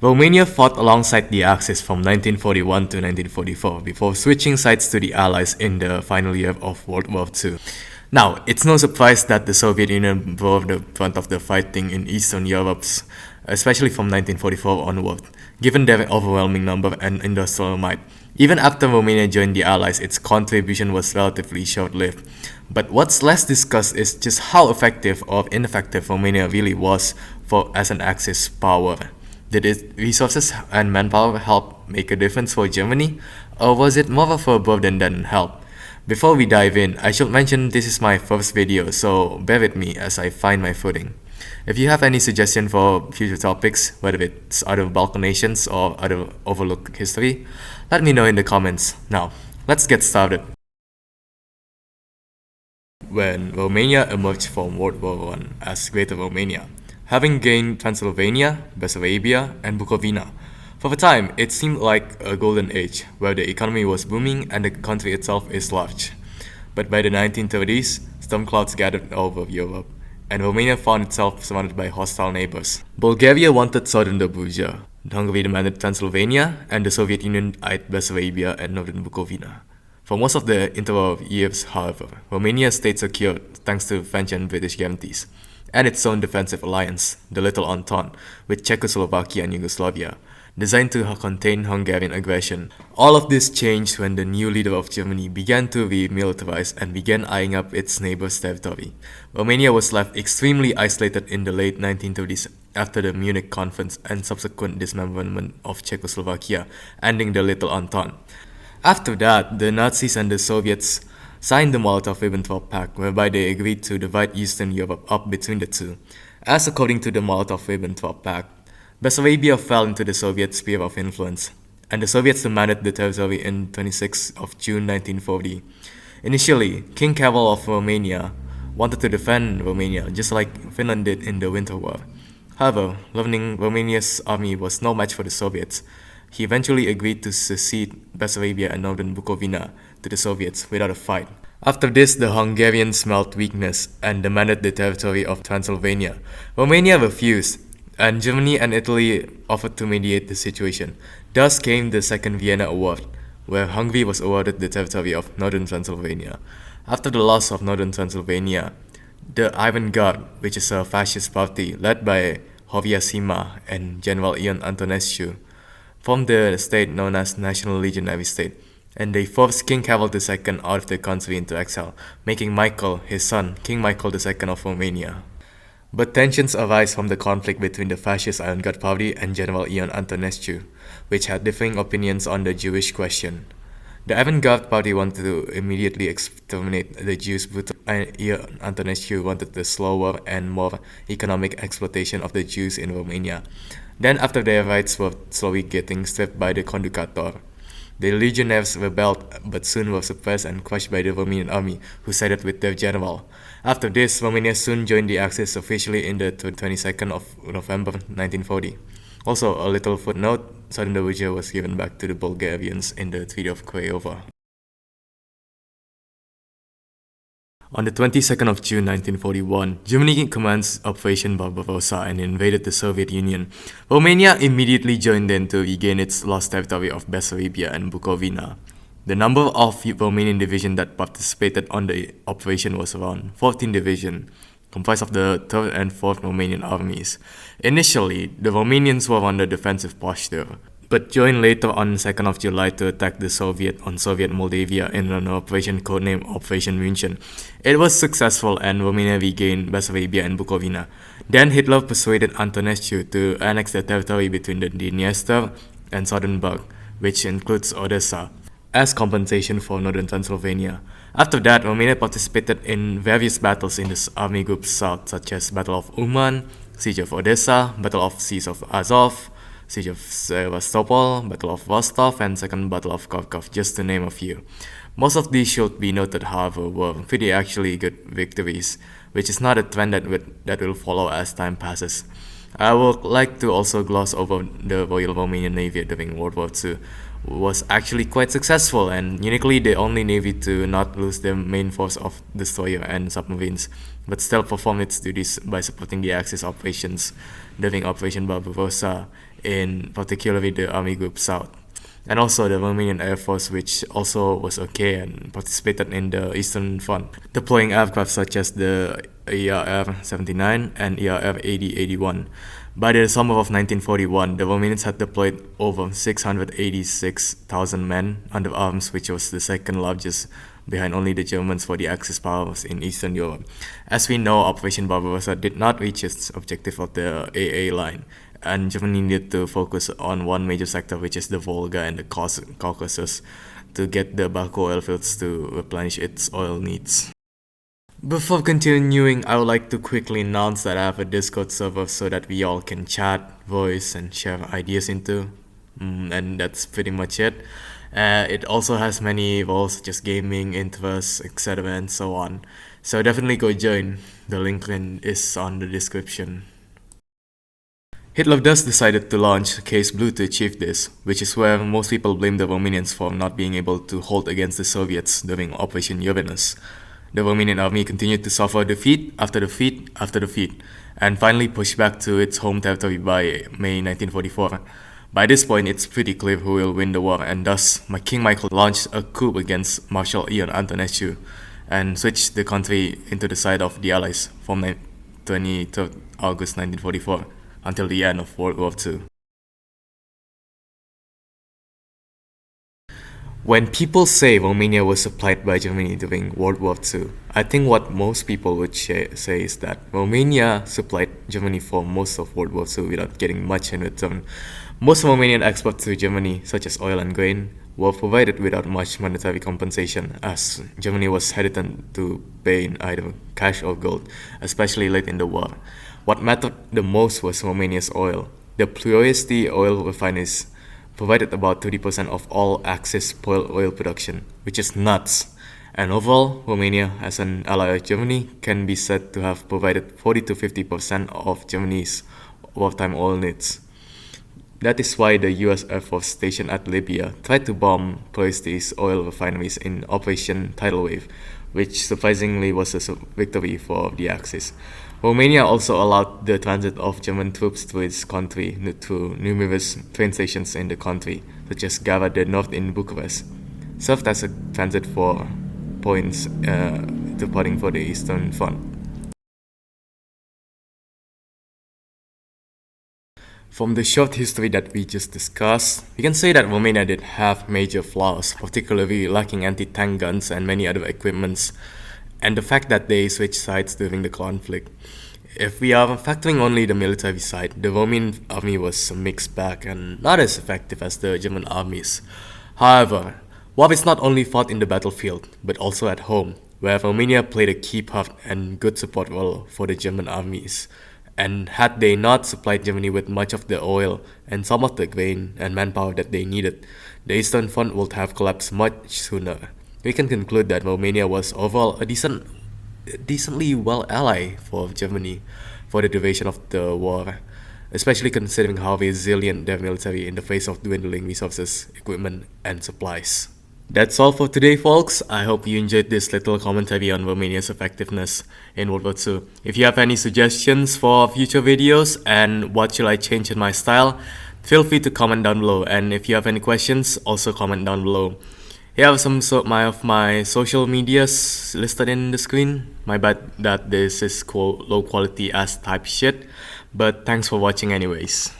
Romania fought alongside the Axis from 1941 to 1944 before switching sides to the Allies in the final year of World War II. Now, it's no surprise that the Soviet Union bore the brunt of the fighting in Eastern Europe, especially from 1944 onward, given their overwhelming number and industrial might. Even after Romania joined the Allies, its contribution was relatively short-lived. But what's less discussed is just how effective or ineffective Romania really was as an Axis power. Did its resources and manpower help make a difference for Germany, or was it more of a burden than help? Before we dive in, I should mention this is my first video, so bear with me as I find my footing. If you have any suggestion for future topics, whether it's other Balkan nations or other overlooked history, let me know in the comments. Now, let's get started. When Romania emerged from World War I as Greater Romania, having gained Transylvania, Bessarabia, and Bukovina. For the time, it seemed like a golden age, where the economy was booming and the country itself is large. But by the 1930s, storm clouds gathered over Europe, and Romania found itself surrounded by hostile neighbors. Bulgaria wanted southern Dobruja, Hungary demanded Transylvania, and the Soviet Union eyed Bessarabia and northern Bukovina. For most of the interwar years, however, Romania stayed secure thanks to French and British guarantees, and its own defensive alliance, the Little Entente, with Czechoslovakia and Yugoslavia, designed to contain Hungarian aggression. All of this changed when the new leader of Germany began to remilitarize and began eyeing up its neighbors' territory. Romania was left extremely isolated in the late 1930s after the Munich Conference and subsequent dismemberment of Czechoslovakia, ending the Little Entente. After that, the Nazis and the Soviets signed the Molotov-Ribbentrop Pact, whereby they agreed to divide Eastern Europe up between the two. As according to the Molotov-Ribbentrop Pact, Bessarabia fell into the Soviet sphere of influence, and the Soviets demanded the territory in 26 of June 1940. Initially, King Carol of Romania wanted to defend Romania, just like Finland did in the Winter War. However, learning Romania's army was no match for the Soviets, he eventually agreed to secede Bessarabia and northern Bukovina to the Soviets without a fight. After this, the Hungarians smelled weakness and demanded the territory of Transylvania. Romania refused, and Germany and Italy offered to mediate the situation. Thus came the Second Vienna Award, where Hungary was awarded the territory of northern Transylvania. After the loss of northern Transylvania, the Iron Guard, which is a fascist party led by Horia Sima and General Ion Antonescu, formed the state known as National Legionary State, and they forced King Carol II out of the country into exile, making Michael, his son, King Michael II of Romania. But tensions arise from the conflict between the fascist Iron Guard party and General Ion Antonescu, which had differing opinions on the Jewish question. The Iron Guard party wanted to immediately exterminate the Jews, but Ion Antonescu wanted the slower and more economic exploitation of the Jews in Romania. Then, after their rights were slowly getting stripped by the Conductor, the legionnaires rebelled but soon were suppressed and crushed by the Romanian army, who sided with their general. After this, Romania soon joined the Axis officially in the 22nd of November 1940. Also, a little footnote, southern Dobruja was given back to the Bulgarians in the Treaty of Craiova. On the 22nd of June 1941, Germany commenced Operation Barbarossa and invaded the Soviet Union. Romania immediately joined in to regain its lost territory of Bessarabia and Bukovina. The number of Romanian divisions that participated on the operation was around 14 divisions, comprised of the 3rd and 4th Romanian armies. Initially, the Romanians were on the defensive posture, but joined later on 2nd of July to attack the Soviet Moldavia in an operation codenamed Operation München. It was successful and Romania regained Bessarabia and Bukovina. Then Hitler persuaded Antonescu to annex the territory between the Dniester and Southern Bug, which includes Odessa, as compensation for northern Transylvania. After that, Romania participated in various battles in the army group south, such as Battle of Uman, Siege of Odessa, Battle of Seas of Azov, Siege of Sevastopol, Battle of Rostov, and Second Battle of Kharkov, just to name a few. Most of these should be noted, however, were pretty actually good victories, which is not a trend that will follow as time passes. I would like to also gloss over the Royal Romanian Navy during World War II. Was actually quite successful and uniquely the only navy to not lose their main force of destroyer and submarines, but still perform its duties by supporting the Axis operations during Operation Barbarossa in particularly the Army Group South. And also the Romanian Air Force, which also was okay and participated in the Eastern Front, deploying aircraft such as the ERR-79 and ERR-8081. By the summer of 1941, the Romanians had deployed over 686,000 men under arms, which was the second largest behind only the Germans for the Axis powers in Eastern Europe. As we know, Operation Barbarossa did not reach its objective of the AA line, and Germany needed to focus on one major sector, which is the Volga and the Caucasus, to get the Baku oil fields to replenish its oil needs. Before continuing, I would like to quickly announce that I have a Discord server so that we all can chat, voice, and share ideas into. And that's pretty much it. It also has many roles such as gaming, interests, etc. and so on. So definitely go join. The link is on the description. Hitler thus decided to launch Case Blue to achieve this, which is where most people blame the Romanians for not being able to hold against the Soviets during Operation Uranus. The Romanian army continued to suffer defeat after defeat after defeat, and finally pushed back to its home territory by May 1944. By this point, it's pretty clear who will win the war, and thus King Michael launched a coup against Marshal Ion Antonescu and switched the country into the side of the Allies from 23rd August 1944 until the end of World War II. When people say Romania was supplied by Germany during World War II, I think what most people would say is that Romania supplied Germany for most of World War II without getting much in return. Most Romanian exports to Germany, such as oil and grain, were provided without much monetary compensation, as Germany was hesitant to pay in either cash or gold, especially late in the war. What mattered the most was Romania's oil. The Ploiești oil refineries provided about 30% of all Axis oil production, which is nuts. And overall, Romania, as an ally of Germany, can be said to have provided 40 to 50% of Germany's wartime oil needs. That is why the US Air Force stationed at Libya tried to bomb Ploiești's oil refineries in Operation Tidal Wave, which surprisingly was a victory for the Axis. Romania also allowed the transit of German troops to its country through numerous train stations in the country, such as Gara de Nord in Bucharest, served as a transit for points departing for the Eastern Front. From the short history that we just discussed, we can say that Romania did have major flaws, particularly lacking anti-tank guns and many other equipments, and the fact that they switched sides during the conflict. If we are factoring only the military side, the Romanian army was a mixed bag and not as effective as the German armies. However, war is not only fought in the battlefield, but also at home, where Romania played a key part and good support role for the German armies. And had they not supplied Germany with much of the oil and some of the grain and manpower that they needed, the Eastern Front would have collapsed much sooner. We can conclude that Romania was overall a decently well ally for Germany for the duration of the war, especially considering how resilient their military in the face of dwindling resources, equipment, and supplies. That's all for today, folks. I hope you enjoyed this little commentary on Romania's effectiveness in World War II. If you have any suggestions for future videos and what should I change in my style, feel free to comment down below. And if you have any questions, also comment down below. Here are some of my social medias listed in the screen. My bad that this is low quality as type shit, but thanks for watching anyways.